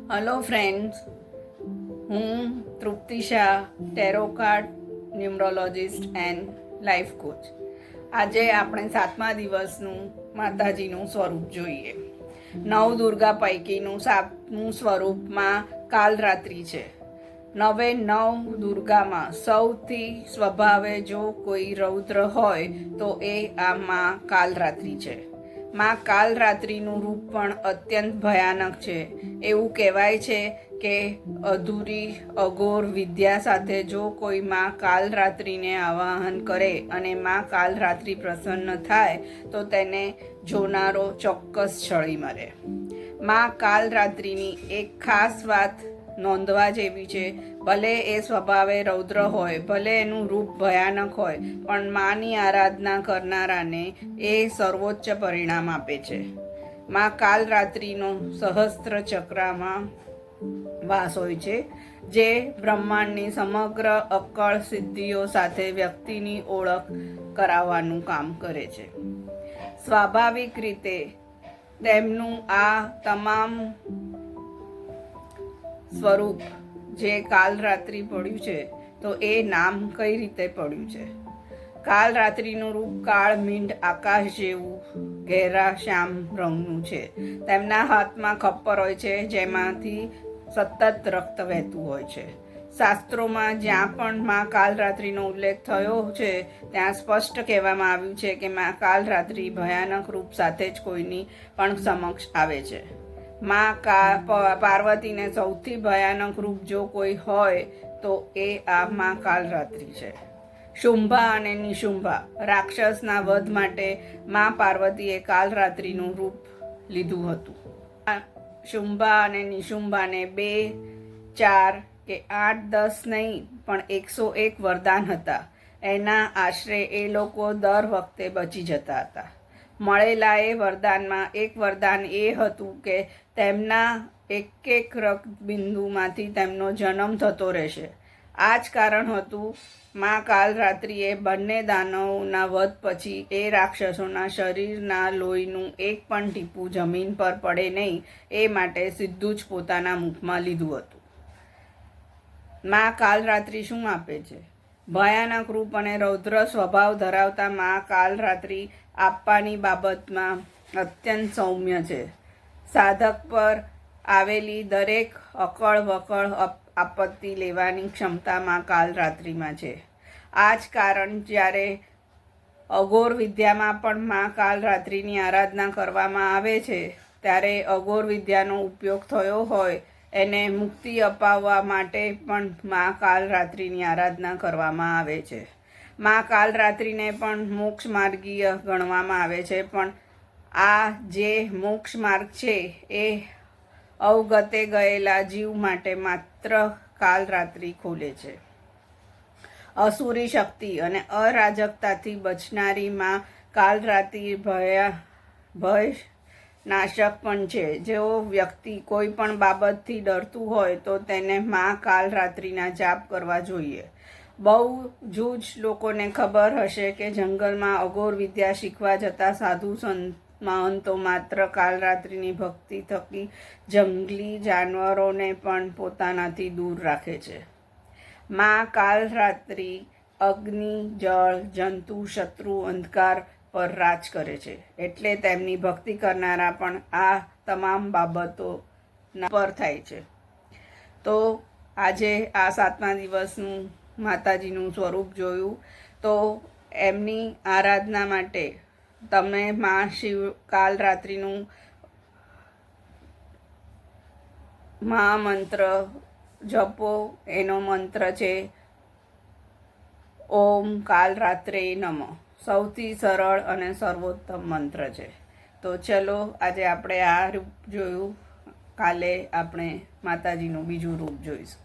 Hello friends, હું Trupti Shah, tarot card numerologist and life coach. આજે આપણે 7મા દિવસનું માતાજીનું સ્વરૂપ જોઈએ. નવદુર્ગા પૈકીનું 7મું સ્વરૂપમાં કાલરાત્રિ છે. 9 દુર્ગામાં સૌથી સ્વભાવે જો કોઈ રૌદ્ર હોય તો એ આ માં કાલરાત્રિ છે. માં કાલરાત્રિનું રૂપ પણ અત્યંત ભયાનક છે. એવું કહેવાય છે કે અધૂરી અઘોર વિદ્યા સાથે જો કોઈ માં કાલરાત્રિને આવાહન કરે અને માં કાલરાત્રિ પ્રસન્ન થાય તો તેને જોનારો ચોક્કસ છળી મરે. માં કાલરાત્રિની એક ખાસ વાત નોંધવા જેવી છે. ભલે એ સ્વભાવે રૌદ્ર હોય, ભલે એનું રૂપ ભયાનક હોય, પણ માની આરાધના કરનારાને એ સર્વોચ્ચ પરિણામ આપે છે. માં કાલરાત્રિનો સહસ્ત્ર ચક્રમાં વાસ હોય છે, જે બ્રહ્માંડની સમગ્ર અક્કળ સિદ્ધિઓ સાથે વ્યક્તિની ઓળખ કરાવવાનું કામ કરે છે. સ્વાભાવિક રીતે તેમનું આ તમામ સ્વરૂપ જે કાલરાત્રિ પડ્યું છે, તો એ નામ કઈ રીતે પડ્યું છે? કાલરાત્રિનું રૂપ કાળ મીંડ આકાશ જેવું ઘેરા શ્યામ રંગનું છે. તેમના હાથમાં ખપ્પર હોય છે, જેમાંથી સતત રક્ત વહેતું હોય છે. શાસ્ત્રોમાં જ્યાં પણ માં કાલરાત્રિનો ઉલ્લેખ થયો છે, ત્યાં સ્પષ્ટ કહેવામાં આવ્યું છે કે માં કાલરાત્રિ ભયાનક રૂપ સાથે જ કોઈની પણ સમક્ષ આવે છે. માં પાર્વતીને સૌથી ભયાનક રૂપ જો કોઈ હોય તો એ આ માં કાલરાત્રિ છે. શુંભા અને નિશુંભા રાક્ષસના વધ માટે માં પાર્વતીએ કાલરાત્રિનું રૂપ લીધું હતું. શુંભા અને નિશુંભાને 2, 4 કે 8, 10 નહીં, પણ 101 વરદાન હતા. એના આશરે એ લોકો દર વખતે બચી જતા હતા. મળેલા એ વરદાનમાં એક વરદાન એ હતું કે તેમના એક રક્તબિંદુમાંથી તેમનો જન્મ થતો રહેશે. આ જ કારણ હતું માં કાલરાત્રિએ બંને દાનવોના વધ પછી એ રાક્ષસોના શરીરના લોહીનું એક પણ ટીપું જમીન પર પડે નહીં, એ માટે સીધું જ પોતાના મુખમાં લીધું હતું. માં કાલરાત્રિ શું આપે છે? ભયાનક રૂપ અને રૌદ્ર સ્વભાવ ધરાવતા માં કાલરાત્રિ આપવાની બાબતમાં અત્યંત સૌમ્ય છે. સાધક પર આવેલી દરેક અકળ વકળ આપત્તિ લેવાની ક્ષમતા માં કાલરાત્રિમાં છે. આ જ કારણ જ્યારે અઘોર વિદ્યામાં પણ માં કાલરાત્રિની આરાધના કરવામાં આવે છે, ત્યારે અઘોર વિદ્યાનો ઉપયોગ થયો હોય એને મુક્તિ અપાવવા માટે પણ માં કાલરાત્રિની આરાધના કરવામાં આવે છે. માં કાલરાત્રિને પણ મોક્ષ માર્ગીય ગણવામાં આવે છે, પણ આ જે મોક્ષ માર્ગ છે એ અવગતે ગયેલા જીવ માટે માત્ર કાલરાત્રિ ખોલે છે. અસુરી શક્તિ અને અરાજકતાથી બચનારી માં કાલરાત્રિ ભયનાશક પણ છે. જો વ્યક્તિ કોઈ પણ બાબતથી ડરતું હોય તો તેને માં કાલરાત્રિના જાપ કરવા જોઈએ. બહુ જ લોકોને ખબર હશે કે જંગલમાં અઘોર વિદ્યા શીખવા જતા સાધુ મહંતો માત્ર કાલરાત્રિની ભક્તિ થકી જંગલી જાનવરોને પણ પોતાનાથી દૂર રાખે છે. માં કાલરાત્રિ અગ્નિ, જળ, જંતુ, શત્રુ, અંધકાર પર રાજ કરે છે, એટલે તેમની ભક્તિ કરનારા પણ આ તમામ બાબતો પર થાય છે. તો આજે આ 7મા દિવસનું માતાજીનું સ્વરૂપ જોયું. તો એમની આરાધના માટે તમે માં શિવ કાલરાત્રિનું મહામંત્ર જપો. એનો મંત્ર છે ઓમ કાલરાત્રે નમઃ. સૌથી સરળ અને સર્વોત્તમ મંત્ર છે. તો ચલો, આજે આપણે આ રૂપ જોયું, કાલે આપણે માતાજીનું બીજું રૂપ જોઈશું.